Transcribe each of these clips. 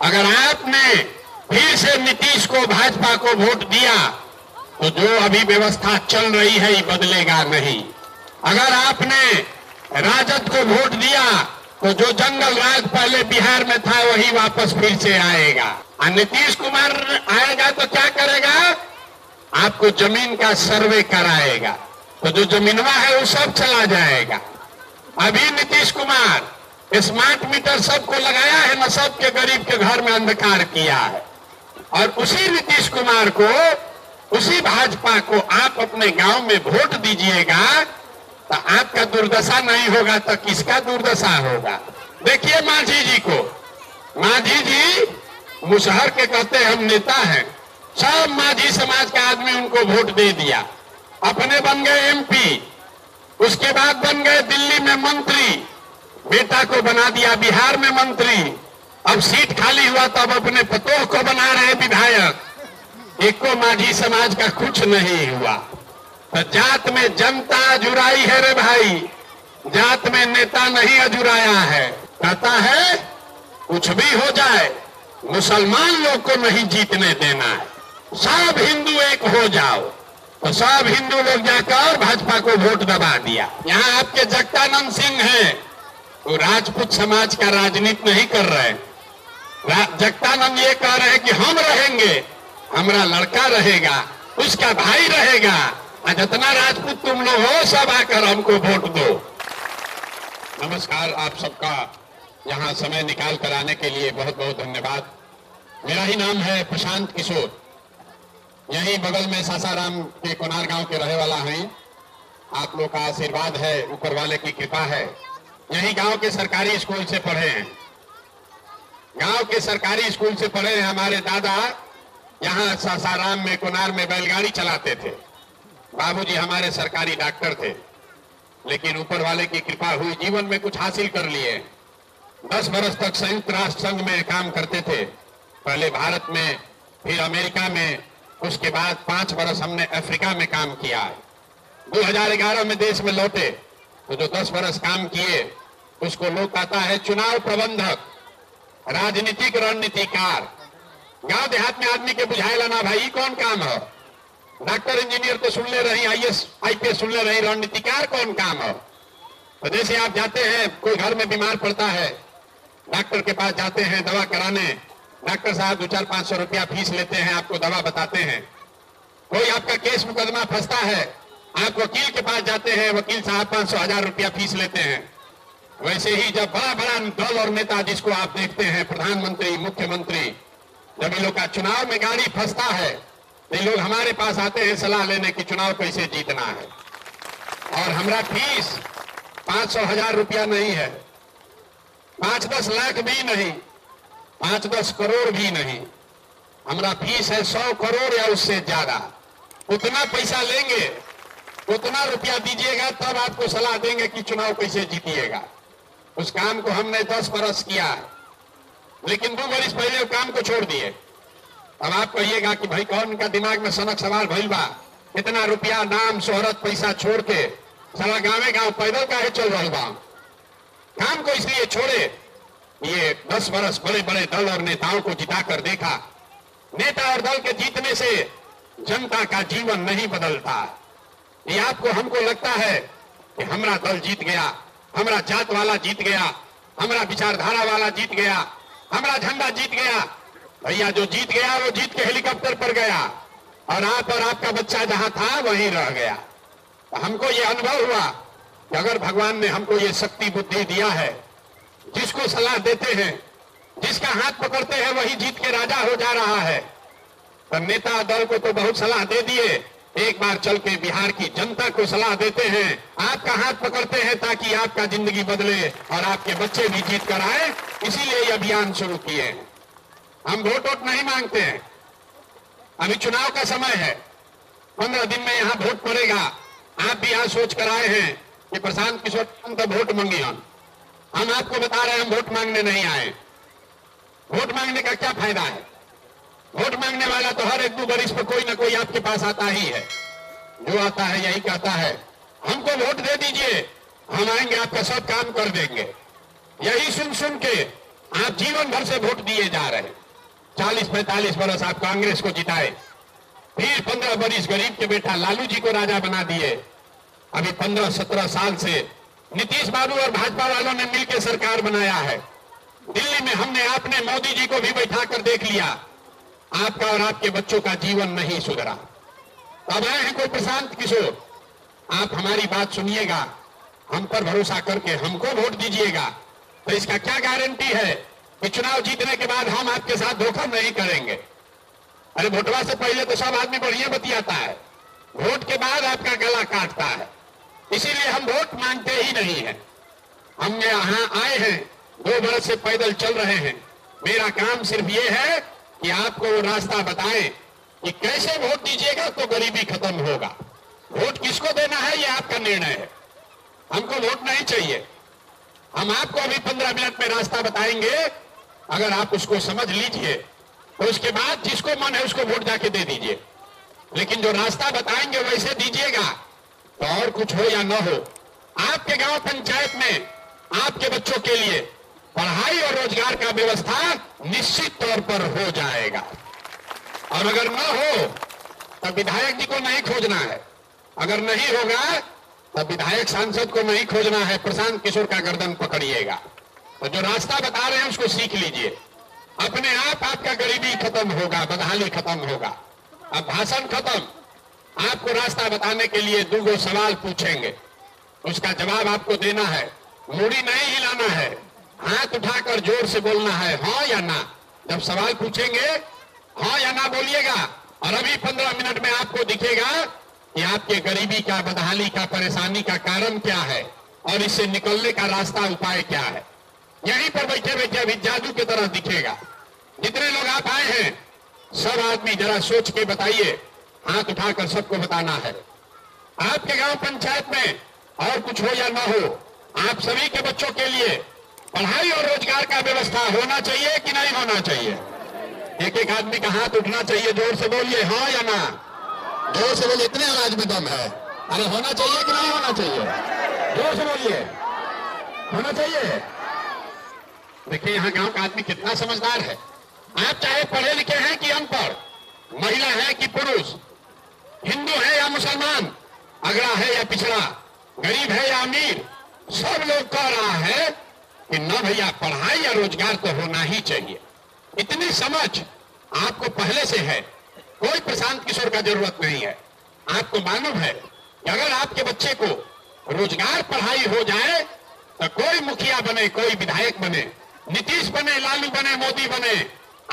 अगर आपने फिर से नीतीश को, भाजपा को वोट दिया तो जो अभी व्यवस्था चल रही है ये बदलेगा नहीं। अगर आपने राजद को वोट दिया तो जो जंगल राज पहले बिहार में था वही वापस फिर से आएगा। और नीतीश कुमार आएगा तो क्या करेगा? आपको जमीन का सर्वे कराएगा, तो जो जमीनवा है वो सब चला जाएगा। अभी नीतीश कुमार स्मार्ट मीटर सबको लगाया है ना, सबके गरीब के घर में अंधकार किया है। और उसी नीतीश कुमार को, उसी भाजपा को आप अपने गांव में वोट दीजिएगा तो आपका दुर्दशा नहीं होगा तो किसका दुर्दशा होगा? देखिए मांझी जी को, मांझी जी मुसहर के कहते हैं हम नेता हैं, सब मांझी समाज का आदमी उनको वोट दे दिया, अपने बन गए एमपी, उसके बाद बन गए दिल्ली में मंत्री, बेटा को बना दिया बिहार में मंत्री, अब सीट खाली हुआ तो अब अपने पतोह को बना रहे विधायक। एको मांझी समाज का कुछ नहीं हुआ। तो जात में जनता अजुराई है रे भाई, जात में नेता नहीं अजुराया है। कहता है कुछ भी हो जाए मुसलमान लोग को नहीं जीतने देना है, सब हिंदू एक हो जाओ। तो सब हिंदू लोग जाकर भाजपा को वोट दबा दिया। यहाँ आपके जगदानंद सिंह हैं, वो राजपूत समाज का राजनीति नहीं कर रहे। जगदानंद ये कह रहे हैं कि हम रहेंगे, हमारा लड़का रहेगा, उसका भाई रहेगा, जितना राजपूत तुम लोग हो सब आकर हमको वोट दो। नमस्कार, आप सबका यहाँ समय निकाल कर आने के लिए बहुत बहुत धन्यवाद। मेरा ही नाम है प्रशांत किशोर, यहीं बगल में सासाराम के कोनार गांव के रहे वाला हैं। आप लोग का आशीर्वाद है, ऊपर वाले की कृपा है। यहीं गांव के सरकारी स्कूल से पढ़े हैं, गांव के सरकारी स्कूल से पढ़े हैं। हमारे दादा यहाँ सासाराम में, कोनार में बैलगाड़ी चलाते थे। बाबूजी हमारे सरकारी डॉक्टर थे, लेकिन ऊपर वाले की कृपा हुई, जीवन में कुछ हासिल कर लिए। 10 बरस तक संयुक्त राष्ट्र संघ में काम करते थे, पहले भारत में, फिर अमेरिका में, उसके बाद 5 बरस हमने अफ्रीका में काम किया है। 2011 में देश में लौटे तो जो 10 बरस काम किए उसको लोग कहता है चुनाव प्रबंधक, राजनीतिक रणनीतिकार। गांव देहात में आदमी के बुझाएला ना भाई कौन काम है? डॉक्टर इंजीनियर तो सुन ले रही, IAS IPS सुन ले रही, रणनीतिकार कौन काम है? तो जैसे आप जाते हैं, कोई घर में बीमार पड़ता है, डॉक्टर के पास जाते हैं दवा कराने, डॉक्टर साहब 200-500 रुपया फीस लेते हैं, आपको दवा बताते हैं। कोई आपका केस मुकदमा फंसता है, आप वकील के पास जाते हैं, वकील साहब 500-1000 रुपया फीस लेते हैं। वैसे ही जब बड़ा बड़ा दल और नेता जिसको आप देखते हैं, प्रधानमंत्री, मुख्यमंत्री, जब इन लोग का चुनाव में गाड़ी फंसता है तो लोग हमारे पास आते हैं सलाह लेने की चुनाव कैसे जीतना है। और हमारा फीस 500-1000 रुपया नहीं है, 5-10 लाख भी नहीं, 5-10 करोड़ भी नहीं। हमारा फीस है 100 करोड़ या उससे ज्यादा। उतना पैसा लेंगे, उतना रुपया दीजिएगा, तब आपको सलाह देंगे कि चुनाव कैसे जीतिएगा। उस काम को हमने 10 बरस किया, लेकिन 2 बरस पहले काम को छोड़ दिए। अब आप कहिएगा कि भाई कौन का दिमाग में सनक सवाल भइल बा, इतना रुपया, नाम, शोहरत, पैसा छोड़ के सारा गाँवे गाँव पैदल काहे चल रहा बा? काम को इसलिए छोड़े, ये 10 बरस बड़े बड़े दल और नेताओं को जिताकर देखा। नेता और दल के जीतने से जनता का जीवन नहीं बदलता। ये आपको, हमको लगता है कि हमारा दल जीत गया, हमारा जात वाला जीत गया, हमारा विचारधारा वाला जीत गया, हमारा झंडा जीत गया। भैया जो जीत गया वो जीत के हेलीकॉप्टर पर गया और आप और आपका बच्चा जहां था वहीं रह गया। तो हमको ये अनुभव हुआ कि अगर भगवान ने हमको ये शक्ति बुद्धि दिया है, जिसको सलाह देते हैं, जिसका हाथ पकड़ते हैं वही जीत के राजा हो जा रहा है। तो नेता दल को तो बहुत सलाह दे दिए, एक बार चल के बिहार की जनता को सलाह देते हैं, आपका हाथ पकड़ते हैं ताकि आपका जिंदगी बदले और आपके बच्चे भी जीत कर आए। इसीलिए ये अभियान शुरू किए हैं। हम वोट नहीं मांगते हैं। अभी चुनाव का समय है, 15 दिन में यहाँ वोट पड़ेगा। आप भी यहाँ सोच कर आए हैं कि प्रशांत किशोर तो वोट मांगे। हम आपको बता रहे हैं हम वोट मांगने नहीं आए। वोट मांगने का क्या फायदा है? वोट मांगने वाला तो हर 1-2 बरिस पर कोई ना कोई आपके पास आता ही है। जो आता है यही कहता है हमको वोट दे दीजिए, हम आएंगे आपका सब काम कर देंगे। यही सुन सुन के आप जीवन भर से वोट दिए जा रहे हैं। 40-45 बरस आप कांग्रेस को जिताए, फिर 15 बरस गरीब के बेटा लालू जी को राजा बना दिए। अभी 15-17 साल से नीतीश बाबू और भाजपा वालों ने मिलकर सरकार बनाया है। दिल्ली में हमने आपने मोदी जी को भी बैठा कर देख लिया, आपका और आपके बच्चों का जीवन नहीं सुधरा। अब आए हैं कोई प्रशांत किशोर, आप हमारी बात सुनिएगा, हम पर भरोसा करके हमको वोट दीजिएगा। तो इसका क्या गारंटी है कि चुनाव जीतने के बाद हम आपके साथ धोखा नहीं करेंगे? अरे वोटवा से पहले तो सब आदमी बढ़िया बतियाता है, वोट के बाद आपका गला काटता है। इसीलिए हम वोट मांगते ही नहीं है। हम यहाँ आए हैं, 2 बरस से पैदल चल रहे हैं। मेरा काम सिर्फ ये है कि आपको वो रास्ता बताएं कि कैसे वोट दीजिएगा तो गरीबी खत्म होगा। वोट किसको देना है ये आपका निर्णय है, हमको वोट नहीं चाहिए। हम आपको अभी 15 मिनट में रास्ता बताएंगे, अगर आप उसको समझ लीजिए तो उसके बाद जिसको मन है उसको वोट जाके दे दीजिए। लेकिन जो रास्ता बताएंगे वैसे दीजिएगा, तो और कुछ हो या न हो, आपके गांव पंचायत में आपके बच्चों के लिए पढ़ाई और रोजगार का व्यवस्था निश्चित तौर पर हो जाएगा। और अगर न हो तब विधायक जी को नहीं खोजना है, अगर नहीं होगा तब विधायक सांसद को नहीं खोजना है, प्रशांत किशोर का गर्दन पकड़िएगा। तो जो रास्ता बता रहे हैं उसको सीख लीजिए, अपने आप आपका गरीबी खत्म होगा, बदहाली खत्म होगा। अब भाषण खत्म, आपको रास्ता बताने के लिए 2 सवाल पूछेंगे, उसका जवाब आपको देना है। मूड़ी नहीं हिलाना है, हाथ उठाकर जोर से बोलना है, हाँ या ना। जब सवाल पूछेंगे हाँ या ना बोलिएगा। और अभी 15 मिनट में आपको दिखेगा कि आपके गरीबी का, बदहाली का, परेशानी का कारण क्या है और इससे निकलने का रास्ता, उपाय क्या है। यहीं पर बैठे बैठे अभी जादू की तरह दिखेगा। जितने लोग आप आए हैं सब आदमी जरा सोच के बताइए, हाथ उठाकर सबको बताना है। आपके गांव पंचायत में और कुछ हो या ना हो, आप सभी के बच्चों के लिए पढ़ाई और रोजगार का व्यवस्था होना चाहिए कि नहीं होना चाहिए? एक एक आदमी का हाथ उठना चाहिए, जोर से बोलिए हाँ या ना, जोर से बोलिए, इतने आवाज में दम है। अरे होना चाहिए कि नहीं होना चाहिए? जोर से बोलिए, होना चाहिए। देखिए यहाँ गांव का आदमी कितना समझदार है। आप चाहे पढ़े लिखे हैं कि अनपढ़, महिला है कि पुरुष, हिंदू है या मुसलमान, अगड़ा है या पिछड़ा, गरीब है या अमीर, सब लोग कह रहा है कि न भैया पढ़ाई या रोजगार तो होना ही चाहिए। इतनी समझ आपको पहले से है, कोई प्रशांत किशोर का जरूरत नहीं है। आपको मालूम है कि अगर आपके बच्चे को रोजगार, पढ़ाई हो जाए तो कोई मुखिया बने, कोई विधायक बने, नीतीश बने, लालू बने, मोदी बने,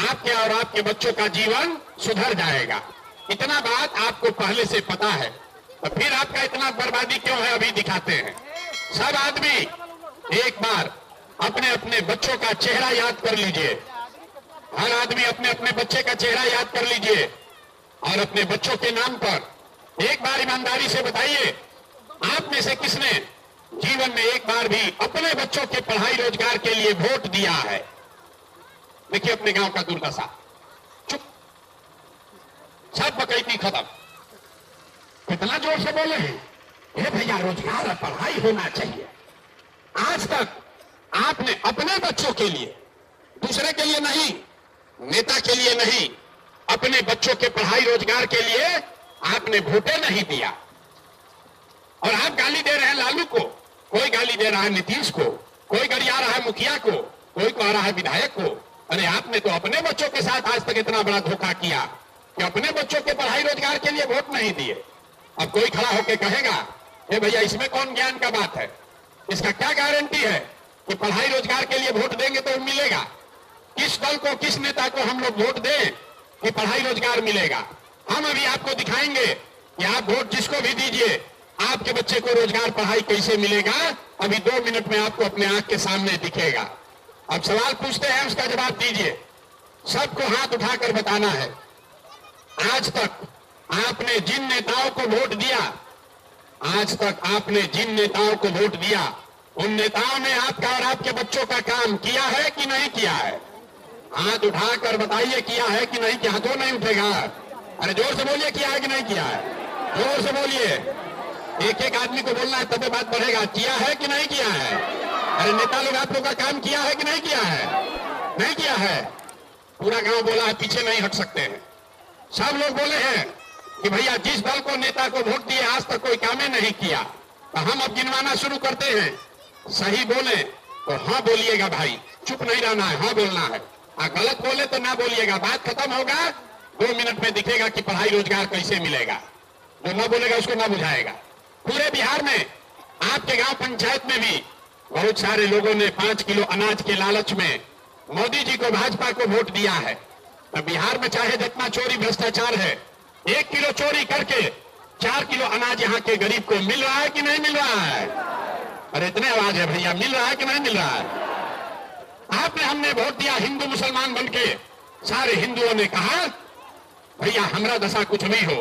आपके और आपके बच्चों का जीवन सुधर जाएगा। इतना बात आपको पहले से पता है, तो फिर आपका इतना बर्बादी क्यों है अभी दिखाते हैं। सब आदमी एक बार अपने अपने बच्चों का चेहरा याद कर लीजिए, हर आदमी अपने अपने बच्चे का चेहरा याद कर लीजिए और अपने बच्चों के नाम पर एक बार ईमानदारी से बताइए, आप में से किसने जीवन में एक बार भी अपने बच्चों के पढ़ाई रोजगार के लिए वोट दिया है? देखिए अपने गांव का दुर्दशा, चुप, सब बकैती खत्म। कितना जोर से बोले हैं, हे भैया रोजगार और पढ़ाई होना चाहिए। आज तक आपने अपने बच्चों के लिए, दूसरे के लिए नहीं, नेता के लिए नहीं, अपने बच्चों के पढ़ाई रोजगार के लिए आपने वोटे नहीं दिया। और आप गाली दे रहे हैं लालू को, कोई गाली दे रहा है नीतीश को, कोई गरिया रहा है मुखिया को, कोई कह रहा है विधायक को। अरे आपने तो अपने बच्चों के साथ आज तक इतना बड़ा धोखा किया कि अपने बच्चों के पढ़ाई रोजगार के लिए वोट नहीं दिए। अब कोई खड़ा होकर कहेगा ए भैया इसमें कौन ज्ञान का बात है, इसका क्या गारंटी है कि पढ़ाई रोजगार के लिए वोट देंगे तो मिलेगा? किस दल को, किस नेता को हम लोग वोट दें कि पढ़ाई रोजगार मिलेगा? हम अभी आपको दिखाएंगे कि आप वोट जिसको भी दीजिए, आपके बच्चे को रोजगार, पढ़ाई कैसे मिलेगा, अभी 2 मिनट में आपको अपने आंख के सामने दिखेगा। अब सवाल पूछते हैं, उसका जवाब दीजिए। सबको हाथ उठाकर बताना है, आज तक आपने जिन नेताओं को वोट दिया, आज तक आपने जिन नेताओं को वोट दिया, उन नेताओं ने आपका और आपके बच्चों का काम किया है कि नहीं किया है? हाथ उठाकर बताइए, किया है कि नहीं किया? हाथों नहीं उठेगा। अरे जोर से बोलिए, किया है कि नहीं किया है? जोर से बोलिए, एक एक आदमी को बोलना है तब बात बढ़ेगा। किया है कि नहीं किया है? अरे नेता लोग आप लोग का काम किया है कि नहीं किया है? नहीं किया है? पूरा गांव बोला है पीछे नहीं हट सकते हैं। सब लोग बोले हैं कि भैया जिस दल को नेता को वोट दिए आज तक कोई काम नहीं किया। तो हम अब गिनवाना शुरू करते हैं। सही बोले तो हाँ बोलिएगा भाई, चुप नहीं रहना है, हाँ बोलना है। गलत बोले तो ना बोलिएगा, बात खत्म होगा, 2 मिनट में दिखेगा कि पढ़ाई रोजगार कैसे मिलेगा। जो न बोलेगा उसको ना बुझाएगा। पूरे बिहार में आपके गांव पंचायत में भी बहुत सारे लोगों ने 5 किलो अनाज के लालच में मोदी जी को, भाजपा को वोट दिया है। तो बिहार में चाहे जितना चोरी भ्रष्टाचार है, 1 किलो चोरी करके 4 किलो अनाज यहाँ के गरीब को मिल रहा है कि नहीं मिल रहा है? अरे इतने आवाज है भैया, मिल रहा है कि नहीं मिल रहा है? आपने हमने वोट दिया हिंदू मुसलमान बनके, सारे हिंदुओं ने कहा भैया हमारा दशा कुछ भी हो,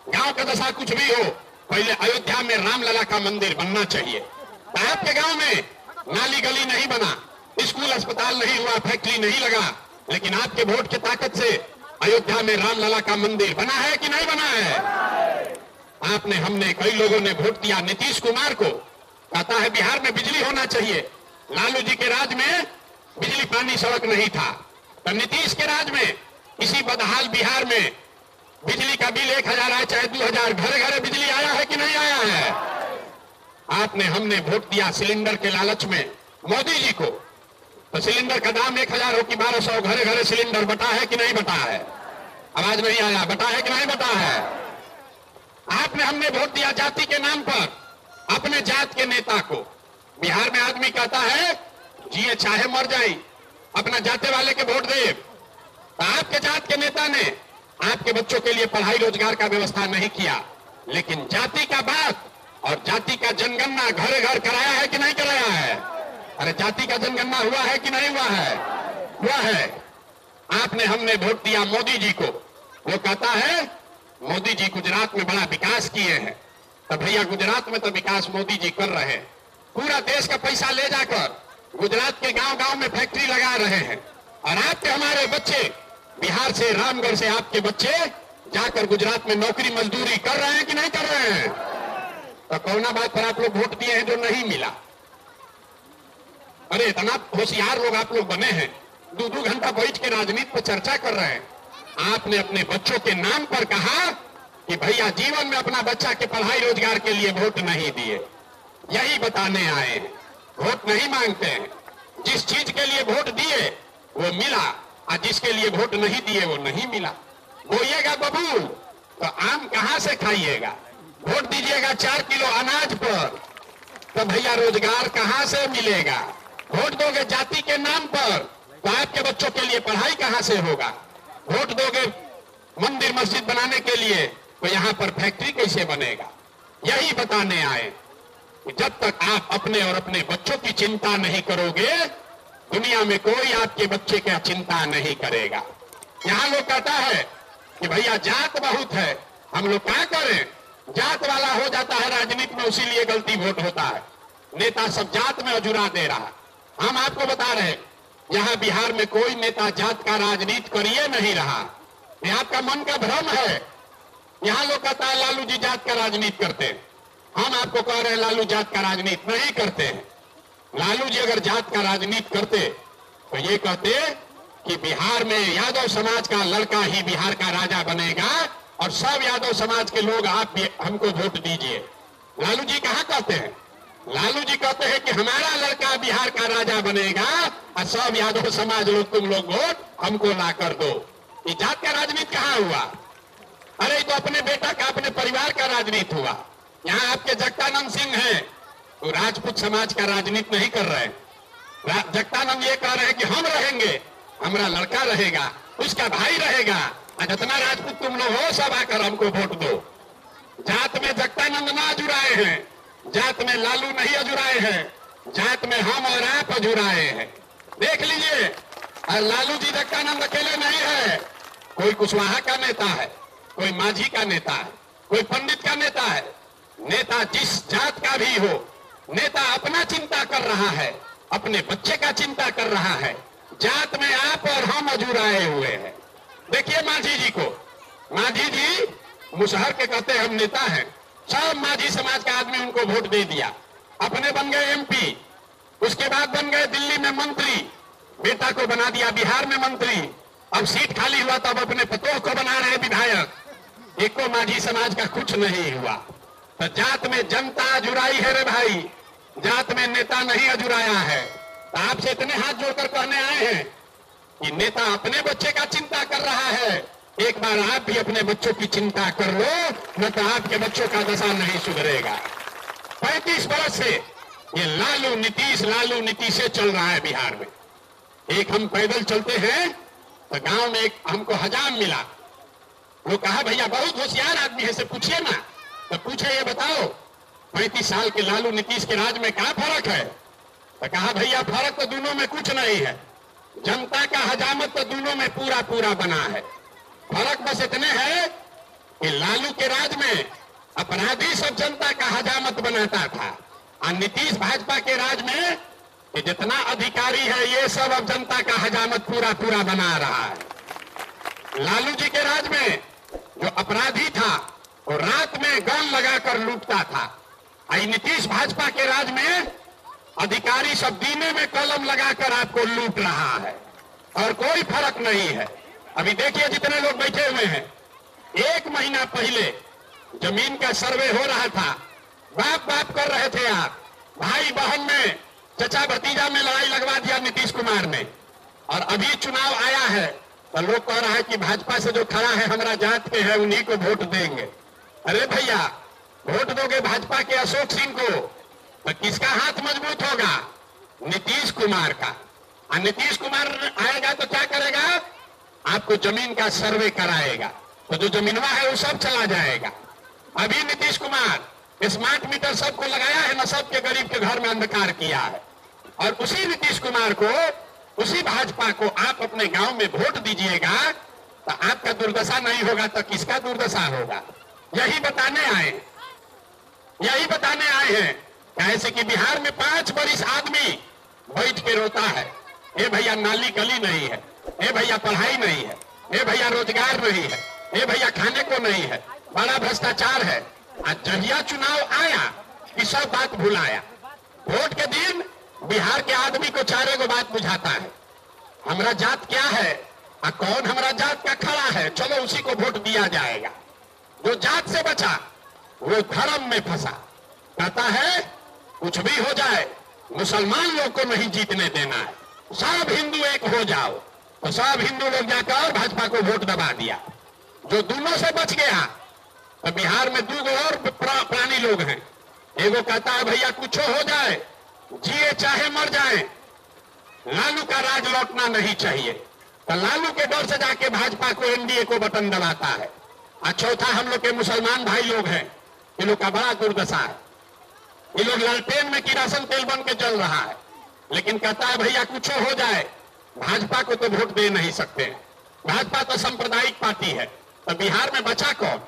गांव का दशा कुछ भी हो, पहले अयोध्या में रामलला का मंदिर बनना चाहिए। तो आपके गांव में नाली गली नहीं बना, स्कूल अस्पताल नहीं हुआ, फैक्ट्री नहीं लगा, लेकिन आपके वोट की ताकत से अयोध्या में रामलला का मंदिर बना है कि नहीं बना है? आपने हमने कई लोगों ने वोट दिया नीतीश कुमार को, कहता है बिहार में बिजली होना चाहिए। लालू जी के राज में बिजली पानी सड़क नहीं था, तो नीतीश के राज में इसी बदहाल बिहार में बिजली का बिल 1000 आए चाहे 2000, घरे घरे बिजली आया है कि नहीं आया है? आपने हमने वोट दिया सिलेंडर के लालच में मोदी जी को, तो सिलेंडर का दाम 1000 हो कि 1200, घरे घरे सिलेंडर बटा है कि नहीं बटा है? आवाज नहीं आया, बटा है कि नहीं बटा है? आपने हमने वोट दिया जाति के नाम पर अपने जात के नेता को। बिहार में आदमी कहता है जिए चाहे मर जाए, अपना जाते वाले के वोट दे। तो आपके जात के नेता ने आपके बच्चों के लिए पढ़ाई रोजगार का व्यवस्था नहीं किया, लेकिन जाति का बात और जाति का जनगणना घरे घर कराया है कि नहीं कराया है? अरे जाति का जनगणना हुआ है कि नहीं हुआ है? हुआ है। आपने हमने वोट दिया मोदी जी को, वो कहता है मोदी जी गुजरात में बड़ा विकास किए हैं। तो भैया गुजरात में तो विकास मोदी जी कर रहे हैं, पूरा देश का पैसा ले जाकर गुजरात के गांव गांव में फैक्ट्री लगा रहे हैं, और आपके हमारे बच्चे बिहार से, रामगढ़ से आपके बच्चे जाकर गुजरात में नौकरी मजदूरी कर रहे हैं कि नहीं कर रहे हैं? तो कौना बात पर आप लोग वोट दिए हैं जो नहीं मिला? अरे इतना होशियार लोग आप लोग बने हैं, 2-2 घंटा बैठ के राजनीति पर चर्चा कर रहे हैं। आपने अपने बच्चों के नाम पर कहा कि भैया जीवन में अपना बच्चा के पढ़ाई रोजगार के लिए वोट नहीं दिए। यही बताने आए हैं, वोट नहीं मांगते हैं। जिस चीज के लिए वोट दिए वो मिला, और जिसके लिए वोट नहीं दिए वो नहीं मिला। बोइएगा बबूल तो आम कहां से खाइएगा? वोट दीजिएगा 4 किलो अनाज पर तो भैया रोजगार कहां से मिलेगा? वोट दोगे जाति के नाम पर तो आपके बच्चों के लिए पढ़ाई कहां से होगा? वोट दोगे मंदिर मस्जिद बनाने के लिए तो यहां पर फैक्ट्री कैसे बनेगा? यही बताने आए कि जब तक आप अपने और अपने बच्चों की चिंता नहीं करोगे, दुनिया में कोई आपके बच्चे की चिंता नहीं करेगा। यहां लोग कहता है कि भैया जात बहुत है, हम लोग क्या करें? जात वाला हो जाता है राजनीति में, उसीलिए गलती वोट होता है। नेता सब जात में अजुरा दे रहा। हम आपको बता रहे यहां बिहार में कोई नेता जात का राजनीति करिए नहीं रहा, ये आपका मन का भ्रम है। यहां लोग कहता है लालू जी जात का राजनीति करते हैं, हम आपको कह रहे हैं लालू जात का राजनीति नहीं करते हैं। लालू जी अगर जात का राजनीति करते तो ये कहते कि बिहार में यादव समाज का लड़का ही बिहार का राजा बनेगा और सब यादव समाज के लोग आप हमको वोट दीजिए। लालू जी कहां कहते हैं? लालू जी कहते हैं कि हमारा लड़का बिहार का राजा बनेगा और सब यादव समाज लोग तुम लोग वोट हमको ला कर दो। ये जात का राजनीति कहां हुआ? अरे तो अपने बेटा का, अपने परिवार का राजनीति हुआ। यहाँ आपके जगदानंद सिंह हैं तो राजपूत समाज का राजनीति नहीं कर रहे। जगदानंद ये कह रहे हैं कि हम रहेंगे, हमारा लड़का रहेगा, उसका भाई रहेगा, और जितना राजपूत तुम लोग हो सब आकर हमको वोट दो। जात में जगदानंद ना अजुराए हैं, जात में लालू नहीं अजुराए हैं, जात में हम और आप अजुराए हैं। देख लीजिए, और लालू जी जगदानंद अकेले नहीं है, कोई कुशवाहा का नेता है, कोई माझी का नेता है, कोई पंडित का नेता है। नेता जिस जात का भी हो, नेता अपना चिंता कर रहा है, अपने बच्चे का चिंता कर रहा है। जात में आप और हम अजुराए हुए हैं। देखिए माझी जी को, माझी जी मुशहर के कहते हैं हम नेता हैं, सब माझी समाज का आदमी उनको वोट दे दिया, अपने बन गए एमपी, उसके बाद बन गए दिल्ली में मंत्री, बेटा को बना दिया बिहार में मंत्री, अब सीट खाली हुआ तो अब अपने पतोह को बना रहे विधायक। एको माझी समाज का कुछ नहीं हुआ। तो जात में जनता अजुराई है रे भाई, जात में नेता नहीं अजुराया है। तो आपसे इतने हाथ जोड़कर कहने आए हैं कि नेता अपने बच्चे का चिंता कर रहा है, एक बार आप भी अपने बच्चों की चिंता कर लो, न तो आपके बच्चों का दशा नहीं सुधरेगा। 35 बरस से ये लालू नीतीश से चल रहा है बिहार में। एक हम पैदल चलते हैं तो गांव में एक हमको हजाम मिला। वो कहा भैया बहुत होशियार आदमी है, से पूछिए ना। तो पूछे ये बताओ 35 साल के लालू नीतीश के राज में क्या फर्क है? तो कहा भैया फर्क तो दोनों में कुछ नहीं है, जनता का हजामत तो दोनों में पूरा पूरा बना है। फर्क बस इतने है कि लालू के राज में अपराधी सब जनता का हजामत बनाता था, और नीतीश भाजपा के राज में कि जितना अधिकारी है ये सब अब जनता का हजामत पूरा पूरा बना रहा है। लालू जी के राज में जो अपराधी था वो रात में गन लगाकर लूटता था, और नीतीश भाजपा के राज में अधिकारी सब दीने में कलम लगाकर आपको लूट रहा है, और कोई फर्क नहीं है। अभी देखिए जितने लोग बैठे हुए हैं, 1 महीना पहले जमीन का सर्वे हो रहा था, बाप बाप कर रहे थे आप, भाई बहन में, चचा भतीजा में लड़ाई लगवा दिया नीतीश कुमार ने। और अभी चुनाव आया है तो लोग कह रहा है कि भाजपा से जो खड़ा है हमारा जात के है उन्हीं को वोट देंगे। अरे भैया वोट दोगे भाजपा के अशोक सिंह को तो किसका हाथ मजबूत होगा? नीतीश कुमार का। और नीतीश कुमार आएगा तो क्या करेगा? आपको जमीन का सर्वे कराएगा, तो जो जमीनवा है वो सब चला जाएगा। अभी नीतीश कुमार स्मार्ट मीटर सबको लगाया है ना, सबके गरीब के घर में अंधकार किया है। और उसी नीतीश कुमार को, उसी भाजपा को आप अपने गांव में वोट दीजिएगा तो आपका दुर्दशा नहीं होगा तो किसका दुर्दशा होगा? यही बताने आए हैं। कैसे कि बिहार में 5 बरिस आदमी बैठ के रोता है, ए भैया नाली गली नहीं है, ए भैया पढ़ाई नहीं है, ए भैया रोजगार नहीं है, ए भैया खाने को नहीं है, बड़ा भ्रष्टाचार है। आज जहिया चुनाव आया कि सब बात भुलाया। वोट के दिन बिहार के आदमी को 4 बात बुझाता है, हमारा जात क्या है और कौन हमारा जात का खड़ा है, चलो उसी को वोट दिया जाएगा। जो जात से बचा वो धर्म में फंसा, कहता है कुछ भी हो जाए मुसलमान लोग को नहीं जीतने देना है, सब हिंदू एक हो जाओ। तो सब हिंदू लोग जाकर भाजपा को वोट दबा दिया। जो दोनों से बच गया तो बिहार में 2 और प्राणी लोग हैं। एगो कहता है भैया कुछ हो जाए, जिए चाहे मर जाए, लालू का राज लौटना नहीं चाहिए, तो लालू के डर से जाके भाजपा को, एनडीए को बटन दबाता है। और चौथा हम लोग के मुसलमान भाई लोग हैं, ये लोग का बड़ा दुर्दशा है। ये लोग लालटेन में किरासन तेल बन के चल रहा है, लेकिन कहता है भैया कुछ हो जाए, भाजपा को तो वोट दे नहीं सकते, भाजपा तो सांप्रदायिक पार्टी है। तो बिहार में बचा कौन?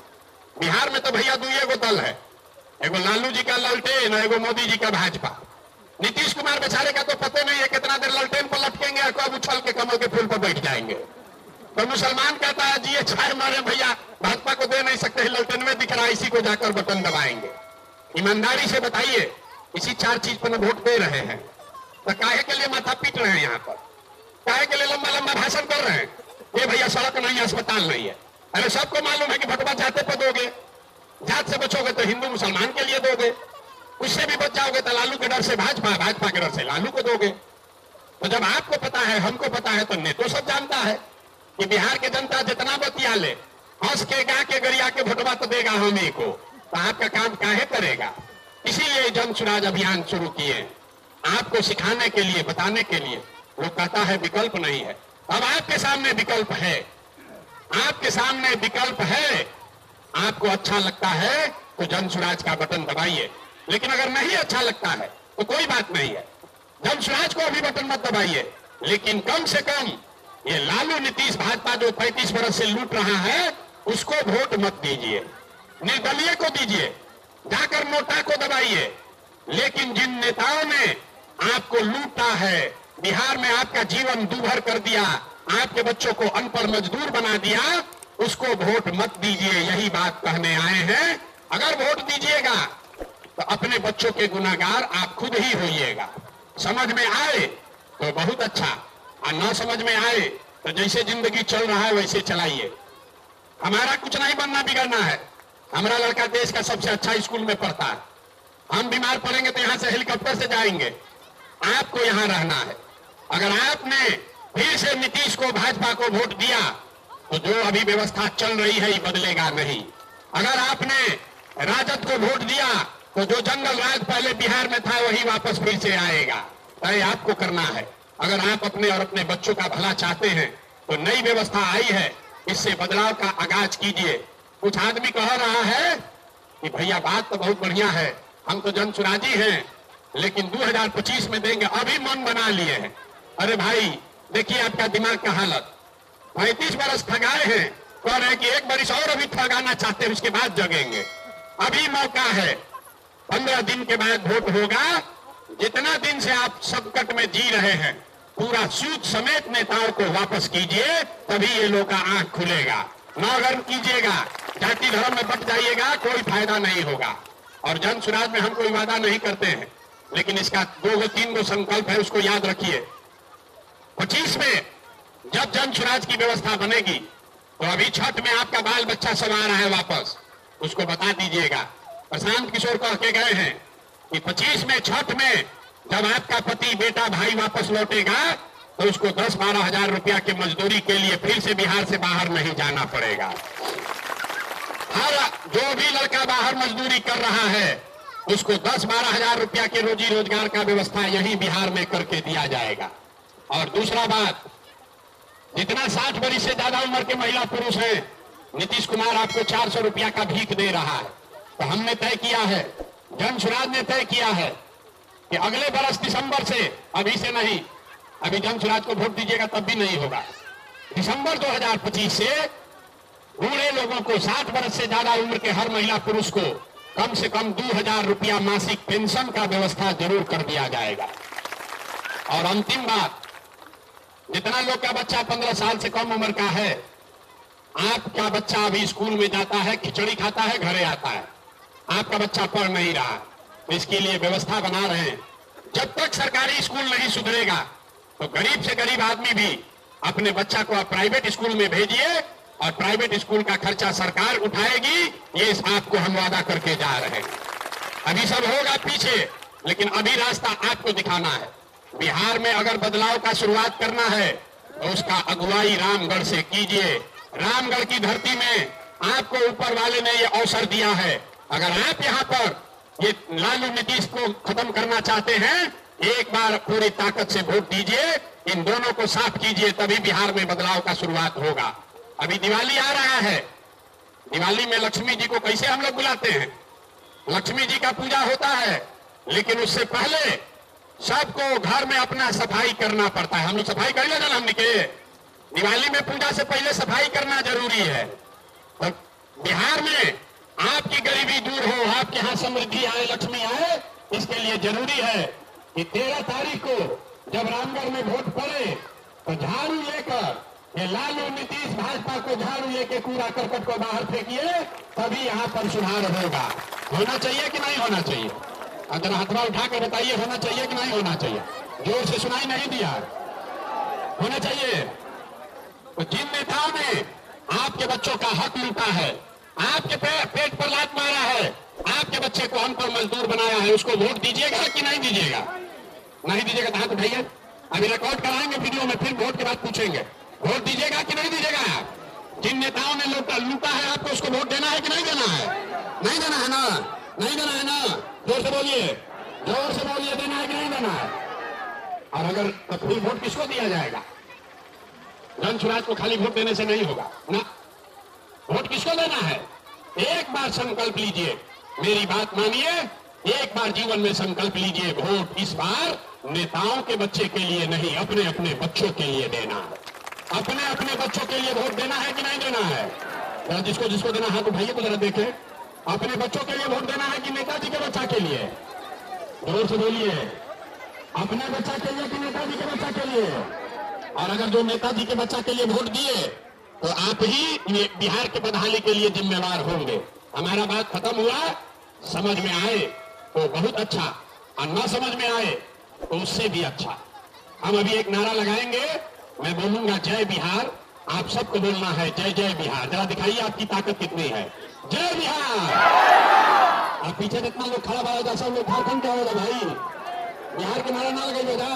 बिहार में तो भैया 2 दल है, एगो लालू जी का लालटेन और एगो मोदी जी का भाजपा। नीतीश कुमार बेचारे का तो पता नहीं है कितना देर लालटेन पर लटकेंगे और कब उछल के कमल के फूल पर बैठ जाएंगे। तो मुसलमान कहता है जिए चाहे मारे भैया भाजपा को दे नहीं सकते, लालटेन में दिख रहा है, इसी को जाकर बटन दबाएंगे। ईमानदारी से बताइए, इसी 4 चीज पर वोट दे रहे हैं, तो काहे के लिए माथा पीट रहे हैं यहाँ पर? काहे के लिए लंबा लंबा भाषण कर रहे हैं? ये भैया सड़क नहीं है, अस्पताल नहीं है। अरे सबको मालूम है कि भटवा जाते पर दोगे, जात से बचोगे तो हिंदू मुसलमान के लिए दोगे, उससे भी बच जाओगे तो लालू के डर से भाजपा, भाजपा के डर से लालू को दोगे। तो जब आपको पता है, हमको पता है, तो नेतो सब जानता है कि बिहार के जनता जितना बतिया ले, हंस के गा के गरिया के भटवा तो देगा हम ही को, तो आपका काम काहे करेगा? इसीलिए जन स्वराज अभियान शुरू किए, आपको सिखाने के लिए, बताने के लिए। लोग कहता है विकल्प नहीं है, अब आपके सामने विकल्प है, आपके सामने विकल्प है। आपको अच्छा लगता है तो जन स्वराज का बटन दबाइए, लेकिन अगर नहीं अच्छा लगता है तो कोई बात नहीं है, जन स्वराज को भी बटन मत दबाइए, लेकिन कम से कम ये लालू नीतीश भाजपा जो 35 बरस से लूट रहा है उसको वोट मत दीजिए, निर्दलीय को दीजिए, जाकर नोटा को दबाइए। लेकिन जिन नेताओं ने आपको लूटा है, बिहार में आपका जीवन दूभर कर दिया, आपके बच्चों को अनपढ़ मजदूर बना दिया, उसको वोट मत दीजिए, यही बात कहने आए हैं। अगर वोट दीजिएगा तो अपने बच्चों के गुनाहगार आप खुद ही होइएगा। समझ में आए तो बहुत अच्छा, और ना समझ में आए तो जैसे जिंदगी चल रहा है वैसे चलाइए। हमारा कुछ नहीं बनना बिगड़ना है। हमारा लड़का देश का सबसे अच्छा स्कूल में पढ़ता है। हम बीमार पड़ेंगे तो यहां से हेलीकॉप्टर से जाएंगे। आपको यहां रहना है। अगर आपने फिर से नीतीश को, भाजपा को वोट दिया तो जो अभी व्यवस्था चल रही है ये बदलेगा नहीं। अगर आपने राजद को वोट दिया तो जो जंगल राज पहले बिहार में था वही वापस फिर से आएगा। तय आपको करना है। अगर आप अपने और अपने बच्चों का भला चाहते हैं तो नई व्यवस्था आई है, इससे बदलाव का आगाज कीजिए। कुछ आदमी कह रहा है कि भैया बात तो बहुत बढ़िया है, हम तो जनसुराजी हैं, लेकिन 2025 में देंगे, अभी मन बना लिए हैं। अरे भाई देखिए आपका दिमाग का हालत, 35 बरस ठगाए हैं, कह रहे हैं कि एक बरिस और अभी ठगाना चाहते हैं, उसके बाद जगेंगे। अभी मौका है, 15 दिन के बाद वोट होगा। जितना दिन से आप संकट में जी रहे हैं पूरा सूद समेत नेताओं को वापस कीजिए, तभी ये लोग का आंख खुलेगा। नौगर्म कीजिएगा, जाति धर्म में बट जाइएगा, कोई फायदा नहीं होगा। और जन सुराज में हम कोई वादा नहीं करते हैं, लेकिन इसका 2-3 संकल्प है, उसको याद रखिए। 25 में जब जन सुराज की व्यवस्था बनेगी तो अभी छठ में आपका बाल बच्चा सब आ रहा है वापस, उसको बता दीजिएगा। प्रशांत किशोर कह के गए हैं कि 25 में छठ में जब आपका पति, बेटा, भाई वापस लौटेगा तो उसको 10-12 हजार रुपया की मजदूरी के लिए फिर से बिहार से बाहर नहीं जाना पड़ेगा। हर जो भी लड़का बाहर मजदूरी कर रहा है उसको 10-12 हजार रुपया के रोजी रोजगार का व्यवस्था यही बिहार में करके दिया जाएगा। और दूसरा बात, जितना 60 वर्ष से ज्यादा उम्र के महिला पुरुष हैं, नीतीश कुमार आपको 400 रुपया का भीख दे रहा है। तो हमने तय किया है, जन सुराज ने तय किया है कि अगले बरस दिसंबर से, अभी से नहीं, अभी जन सुराज को वोट दीजिएगा तब भी नहीं होगा, दिसंबर 2025 से बूढ़े लोगों को, 60 वर्ष से ज्यादा उम्र के हर महिला पुरुष को कम से कम 2000 रुपया मासिक पेंशन का व्यवस्था जरूर कर दिया जाएगा। और अंतिम बात, जितना लोग का बच्चा 15 साल से कम उम्र का है, आपका बच्चा अभी स्कूल में जाता है, खिचड़ी खाता है, घरे आता है, आपका बच्चा पढ़ नहीं रहा, तो इसके लिए व्यवस्था बना रहे हैं। जब तक सरकारी स्कूल नहीं सुधरेगा तो गरीब से गरीब आदमी भी अपने बच्चा को आप प्राइवेट स्कूल में भेजिए, और प्राइवेट स्कूल का खर्चा सरकार उठाएगी, ये आपको हम वादा करके जा रहे हैं। अभी सब होगा पीछे, लेकिन अभी रास्ता आपको दिखाना है। बिहार में अगर बदलाव का शुरुआत करना है तो उसका अगुवाई रामगढ़ से कीजिए। रामगढ़ की धरती में आपको ऊपर वाले ने ये अवसर दिया है। अगर आप यहाँ पर ये लालू नीतीश को खत्म करना चाहते हैं, एक बार पूरी ताकत से वोट दीजिए, इन दोनों को साफ कीजिए, तभी बिहार में बदलाव का शुरुआत होगा। अभी दिवाली आ रहा है, दिवाली में लक्ष्मी जी को कैसे हम लोग बुलाते हैं, लक्ष्मी जी का पूजा होता है, लेकिन उससे पहले सबको घर में अपना सफाई करना पड़ता है। हम लोग सफाई कर लेना, हमने के दिवाली में पूजा से पहले सफाई करना जरूरी है। तो बिहार में आपकी गरीबी दूर हो, आपके यहाँ समृद्धि आए, लक्ष्मी आए, इसके लिए जरूरी है कि 13 तारीख को जब रामगढ़ में वोट पड़े तो झाड़ू लेकर, ये लालू नीतीश भाजपा को झाड़ू लेके कूड़ा करकट को बाहर फेंकिए, तभी यहाँ पर सुधार होगा। होना चाहिए कि नहीं होना चाहिए? अगर हाथवा उठा कर बताइए, होना चाहिए कि नहीं होना चाहिए? जोर से सुनाई नहीं दिया, होना चाहिए। तो जिन नेताओं ने आपके बच्चों का हक लूटा है, आपके पेट पर लात मारा है, आपके बच्चे को अनपढ़ मजदूर बनाया है, उसको वोट दीजिएगा कि नहीं दीजिएगा? नहीं दीजिएगा तो हाथ उठाइए, अभी रिकॉर्ड कराएंगे वीडियो में, फिर वोट के बाद पूछेंगे, वोट दीजिएगा कि नहीं दीजिएगा? जिन नेताओं ने लूटा है आपको, उसको वोट देना है कि नहीं देना है? नहीं देना है ना? नहीं देना है ना? जोर से बोलिए, जोर से बोलिए, देना है कि नहीं देना है? और अगर तो फिर वोट किसको दिया जाएगा? जन सुराज को खाली वोट देने से नहीं होगा ना, वोट किसको देना है? एक बार संकल्प लीजिए, मेरी बात मानिए, एक बार जीवन में संकल्प लीजिए, वोट इस बार नेताओं के बच्चे के लिए नहीं, अपने अपने बच्चों के लिए देना है। अपने अपने बच्चों के लिए वोट देना है कि नहीं देना है? जरा जिसको जिसको देना है तो भाइयों को जरा देखे, अपने बच्चों के लिए वोट देना है कि नेताजी के बच्चा के लिए? जोर से बोलिए, अपने बच्चा के लिए कि नेताजी के बच्चा के लिए? और अगर जो नेताजी के बच्चा के लिए वोट दिए तो आप ही बिहार के बदहाली के लिए जिम्मेवार होंगे। हमारा बात खत्म हुआ। समझ में आए तो बहुत अच्छा, और न समझ में आए तो उससे भी अच्छा। हम अभी एक नारा लगाएंगे, मैं बोलूंगा जय बिहार, आप सबको बोलना है जय जय बिहार। जरा दिखाइए आपकी ताकत कितनी है। जय बिहार। आप पीछे जितना लोग खड़ा हुआ, सब लोग झारखंड का होगा भाई, बिहार के नारा ना लगाइएगा।